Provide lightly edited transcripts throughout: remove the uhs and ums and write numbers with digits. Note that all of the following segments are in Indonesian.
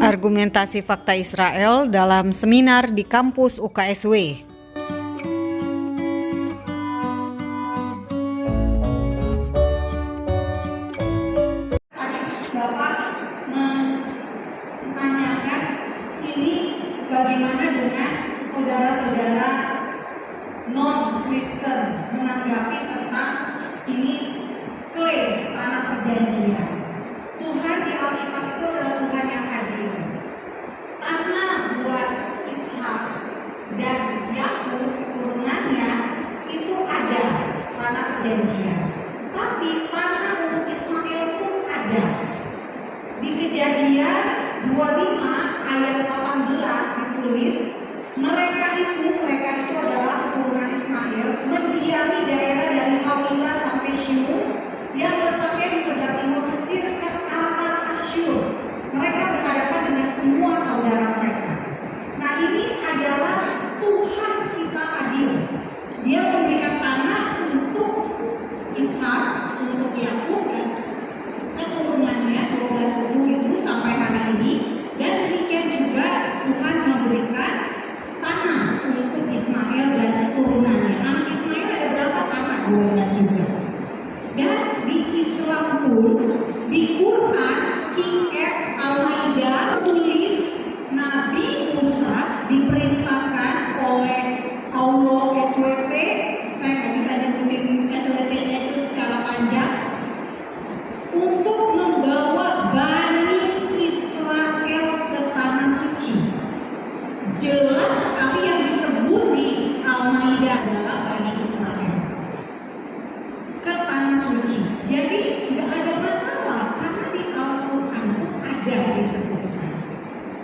Argumentasi fakta Israel dalam seminar di kampus UKSW. Bapak menanyakan ini bagaimana dengan saudara-saudara non-Kristen menanggapi tentang ini klaim tanah perjanjian. Tuhan di Alkitab itu adalah Tuhan yang adil. Tanah buat Ishak dan Yakub keturunannya itu ada tanah perjanjian. Tapi tanah untuk Ismail pun ada. Di Kejadian 25 ayat 18 ditulis, mereka itu adalah keturunan Ismail mendiami daerah dari Hawilah sampai Syur yang letaknya di sebelah timur Mesir ke arah Asyur. Mereka berhadapan dengan semua saudara mereka. Nah, ini adalah Tuhan kita adil. Dia memberikan tanah untuk Ishak, untuk Yakub dan keturunannya 12 suku itu sampai hari ini. Dan demikian juga Tuhan memberikan tanah untuk Ismail dan keturunannya. Anak Ismail ada berapa? Sama 12 juga. Dan di Islam pun, di Quran QS Al-Maidah tulis Nabi Musa diperintahkan oleh Allah SWT. Saya nggak bisa nyebutin SWT-nya itu secara panjang, untuk membawa Bani Israel ke tanah suci. Jelas sekali yang disebut di Al-Maidah adalah Bani Israel ke tanah suci. Jadi nggak ada masalah karena di Al-Quran pun ada disebutkan.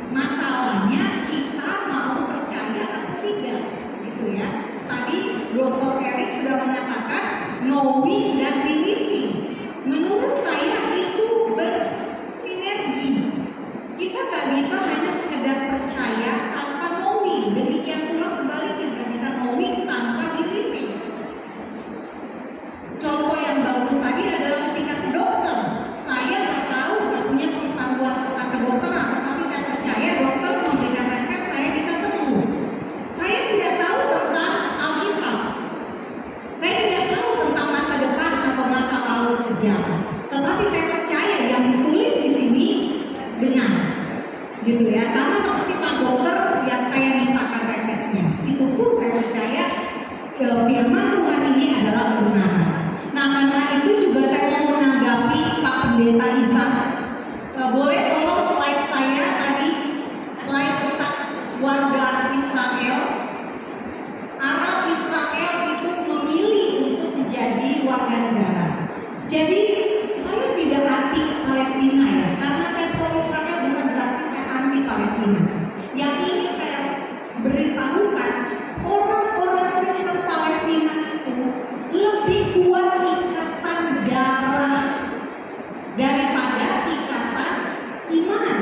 Masalahnya kita mau percaya atau tidak, gitu ya. Tadi Dr. Erik sudah mengatakan knowing dan believing. Menurut saya itu bersinergi. Kita nggak bisa hanya sekedar percaya tanpa knowing. Demikian pula sebaliknya, nggak bisa knowing tanpa believing. Contoh yang bagus tadi adalah ketika ke dokter. Saya nggak tahu, nggak punya pengetahuan tentang kedokteran, tetapi saya percaya dokter memberikan resep, saya bisa sembuh. Saya tidak tahu tentang Alkitab. Saya tidak tahu tentang masa depan atau masa lalu sejarah. Tetapi saya percaya yang ditulis di sini benar, gitu ya. Sama seperti Pak Dokter yang saya mintakan resepnya, itu pun saya percaya firman Tuhan ini adalah kebenaran. Nah, karena itu juga saya mau menanggapi Pak Pendeta Ishak. Boleh tolong slide saya tadi, slide tentang warga Israel. Arab Israel itu memilih untuk menjadi warga negara. Jadi saya tidak anti Palestina ya, karena saya pro Israel bukan berarti saya anti Palestina. Yang ingin saya beritahukan, orang-orang Kristen Palestina itu lebih kuat ikatan darah daripada ikatan iman.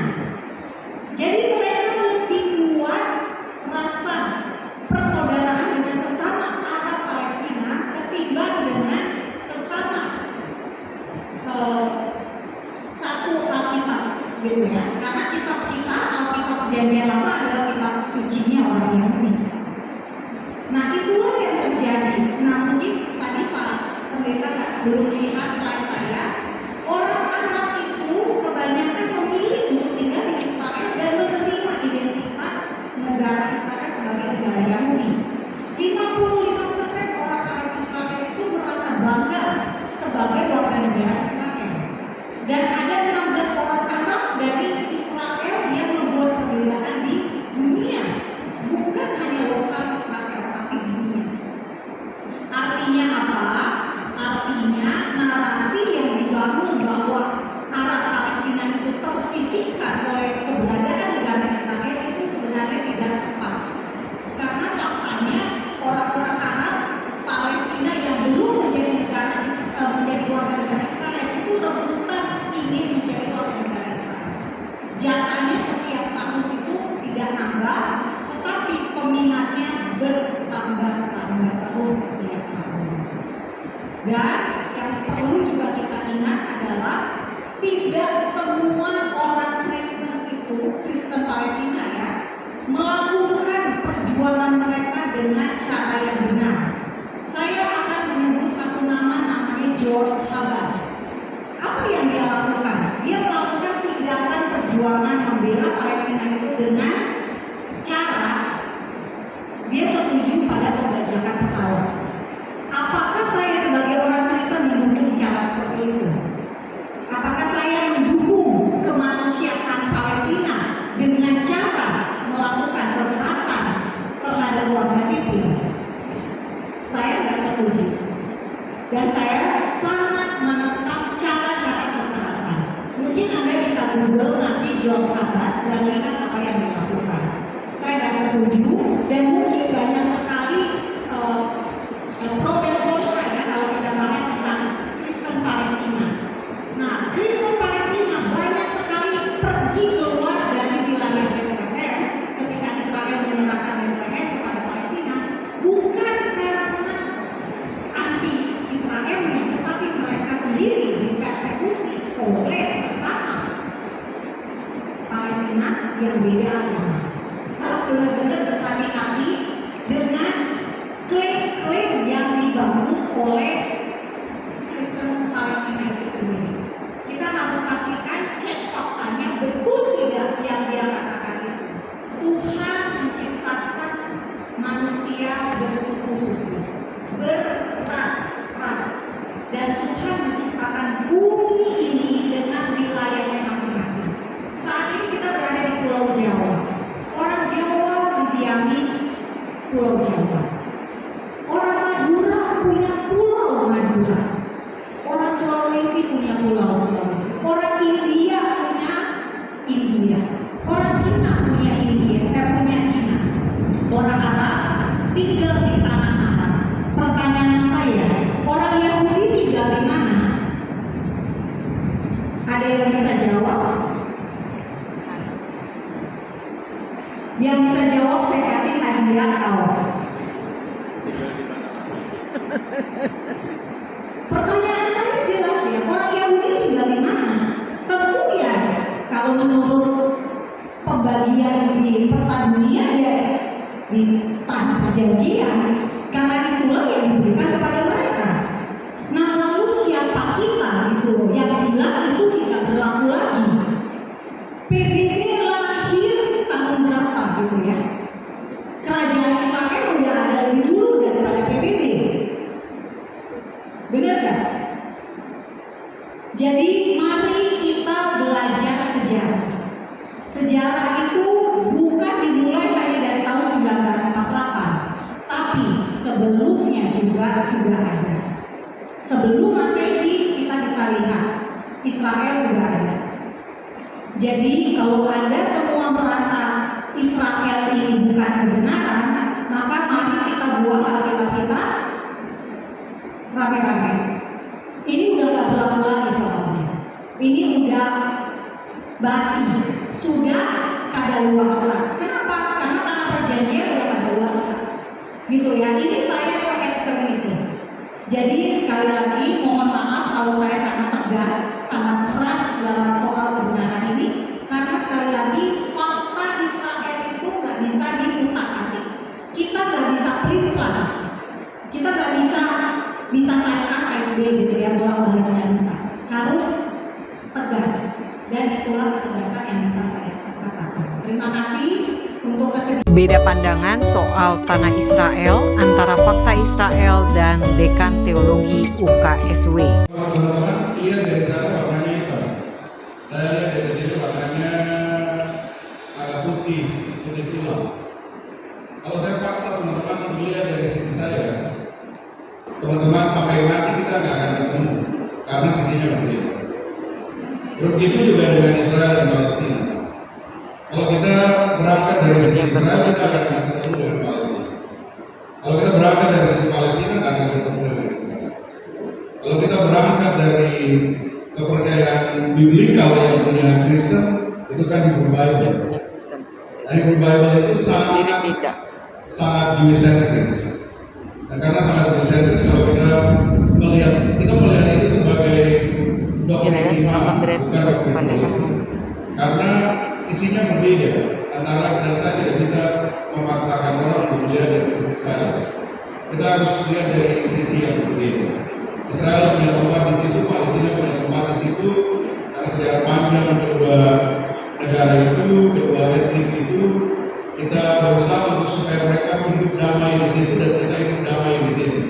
Jadi mereka lebih kuat rasa persaudaraan dengan sesama Arab Palestina ketimbang dengan sesama satu Alkitab, gitu ya. Karena kitab kita, Alkitab Perjanjian Lama adalah kitab sucinya orang Yahudi. Nah, itulah yang terjadi. Nah, mungkin tadi Pak Pendeta belum lihat slide saya. Orang Arab itu kebanyakan memilih untuk tinggal di Israel dan menerima identitas negara Israel sebagai negara Yahudi. 55% orang Arab Israel itu merasa bangga sebagai warga negara Israel. Dan ada 16 orang Arab dari Israel yang membuat perbedaan di dunia. Bukan hanya lokal Israel, tapi dunia. Artinya apa? Artinya narasi yang dibangun bahwa Arab Palestina itu tersisihkan oleh keberadaan negara Israel itu sebenarnya tidak tepat. Karena faktanya orang-orang Arab Palestina yang belum menjadi warga negara Israel itu rebutan ingin menjadi warga negara Israel. Jatahnya setiap tahun itu tidak nambah, tetapi peminatnya bertambah-tambah terus setiap tahun. Dan yang perlu juga kita ingat adalah tidak semua orang Kristen itu Google nanti George Abbas dan lihat apa yang dilakukan. Saya nggak setuju dan mungkin banyak sekali pro dan kontra ya kalau kita bahas tentang Kristen Palestina. Nah, Kristen Palestina banyak sekali pergi keluar dari wilayah Bethlehem ketika Israel menyerahkan Bethlehem kepada Palestina, bukan karena anti Israelnya, tetapi mereka sendiri dipersekusi oleh sesama Palestina yang beda agama. Harus benar-benar berhati-hati dengan klaim-klaim yang dibangun oleh Kristen Palestina itu sendiri. Kita harus pastikan cek faktanya betul tidak yang dia katakan itu. Tuhan menciptakan manusia bersuku-suku, beras-ras, dan Tuhan menciptakan bumi ini dengan wilayahnya masing-masing. Saat ini kita berada di Pulau Jawa. Orang Jawa mendiami Pulau Jawa. Orang Madura punya Pulau Madura. Orang Sulawesi punya Pulau Sulawesi. Orang India punya India. Orang Cina punya punya Cina. Orang Arab tinggal di tanah Arab. Pertanyaan saya, orang Yahudi tinggal di mana? Ada yang bisa jawab? Yang bisa jawab saya kasih hadiah kaos. Pertanyaan saya jelas ya, orang Yahudi tinggal di mana? Tentu ya, kalau menurut pembagian di peta dunia ya di tanah perjanjian, karena itulah yang diberikan kepada mereka. Nah, lalu siapa kita gitu yang bilang itu tidak berlaku lagi? PBB lahir tahun berapa gitu ya? Kerajaan Israel udah ada lebih dulu daripada PBB. Benar gak? Jadi mari kita belajar sejarah. Sejarah itu bukan dimulai hanya dari tahun 1948, tapi sebelumnya juga sudah ada. Sebelum Masehi kita bisa lihat Israel sudah ada. Jadi kalau Anda semua merasa Israel ini bukan kebenaran, maka mari kita buang Alkitab kita rame-rame. Ini udah gak berlaku lagi soalnya. Ini udah basi, sudah kadaluarsa. Kenapa? Karena tanah perjanjian udah kadaluarsa. Gitu ya. Ini saya se-ekstrem itu. Jadi sekali lagi mohon maaf kalau saya sangat tegas, sangat keras dalam soal kebenaran ini, karena sekali lagi fakta Israel itu nggak bisa diutak-atik. Kita nggak bisa pelin-pelan. Kita nggak bisa saya A, saya B gitu ya, bolak-balik nggak bisa. Harus tegas, dan itulah ketegasan yang bisa saya katakan. Terima kasih untuk kesediaan. Beda pandangan soal tanah Israel antara Fakta Israel dan Dekan Teologi UKSW. Teman-teman lihat dari sana warnanya hitam. Saya lihat dari sini warnanya agak putih tulang. Kalau saya paksa teman-teman untuk lihat dari sisi saya, teman-teman sampai mati kita nggak akan ketemu karena sisinya berbeda. Begitu juga dengan Israel dan Palestina. Kalau kita berangkat dari sisi Israel, kita akan ketemu dengan Palestina. Kalau kita berangkat dari sisi Palestina, kita akan ketemu dengan Israel. Kalau kita berangkat dari kepercayaan biblikal yang punya Kristen, itu kan Hebrew Bible. Dan Hebrew Bible itu sangat Jewish-centris. Dan karena sangat Jewish-centris, kalau kita melihat itu sebagai doktrin iman, bukan doktrin politik. Karena sisinya berbeda. Antara dan saya tidak bisa memaksakan orang untuk melihat dari sisi saya. Kita harus lihat dari sisi yang berbeda. Israel punya tempat di situ, Palestina punya tempat di situ. Karena sejarah panjang kedua negara itu, kedua etnik itu, kita berusaha untuk supaya mereka hidup damai di situ dan kita hidup damai di sini.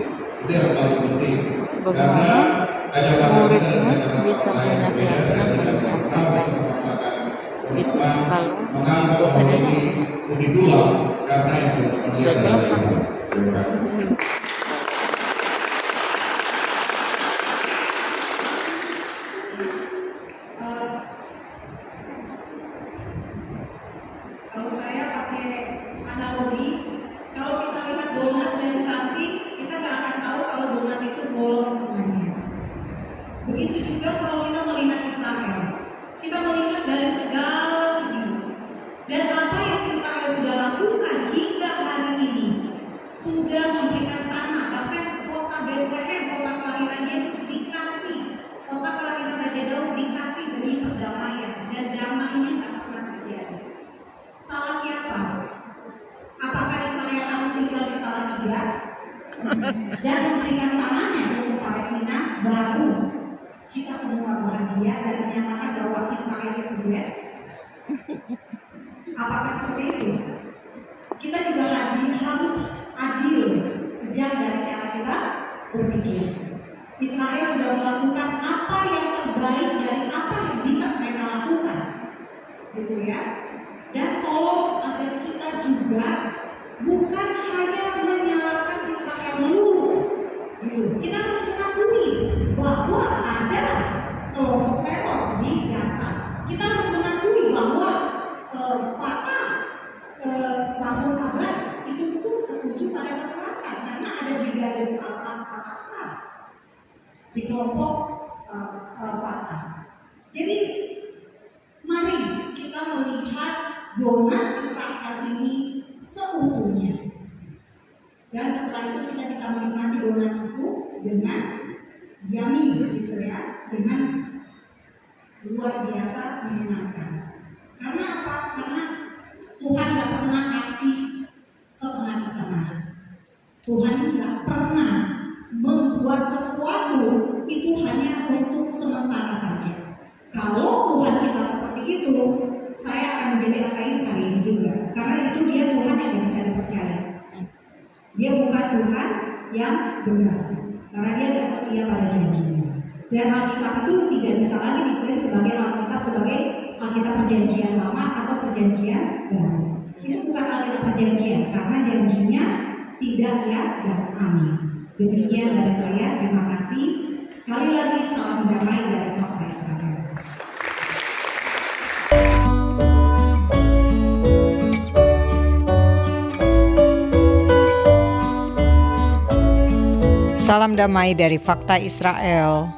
Itu yang paling penting. Karena kacamata kita dan kacamata lain berbeda. Saya tidak pernah bisa memaksakan teman-teman menganggap bahwa ini putih tulang karena yang teman-teman lihat adalah itu. Terima kasih. yes? Apakah seperti itu? Kita juga harus adil sejak dari cara kita berpikir. Israel sudah melakukan apa yang terbaik dari apa yang bisa mereka lakukan, gitu ya. Dan tolong agar kita juga bukan hanya menyalahkan Israel melulu, gitu. Kita harus mengakui bahwa ada kelompok teror di Gaza. Kita harus mengakui bahwa Fatah, Mahmud Abbas itu pun setuju pada kekerasan karena ada Brigade Al-Aqsa di kelompok Fatah. Jadi mari kita melihat zona Israel ini seutuhnya, dan setelah itu kita bisa menikmati zona itu dengan yummy, gitu ya, dengan luar biasa menyenangkan. Karena apa? Karena Tuhan gak pernah kasih setengah-setengah. Tuhan gak pernah membuat sesuatu itu hanya untuk sementara saja. Kalau Tuhan kita seperti itu, saya akan menjadi ateis hari ini juga. Karena itu dia Tuhan yang gak bisa dipercaya. Dia bukan Tuhan yang benar. Karena dia gak setia pada janjinya. Dan Alkitab itu tidak bisa lagi diklaim sebagai Alkitab sebagai Alkitab perjanjian lama atau perjanjian baru. Itu bukan Alkitab perjanjian, karena janjinya tidak ya dan amin. Demikian dari saya, terima kasih. Sekali lagi salam damai dari Fakta Israel. Salam damai dari Fakta Israel.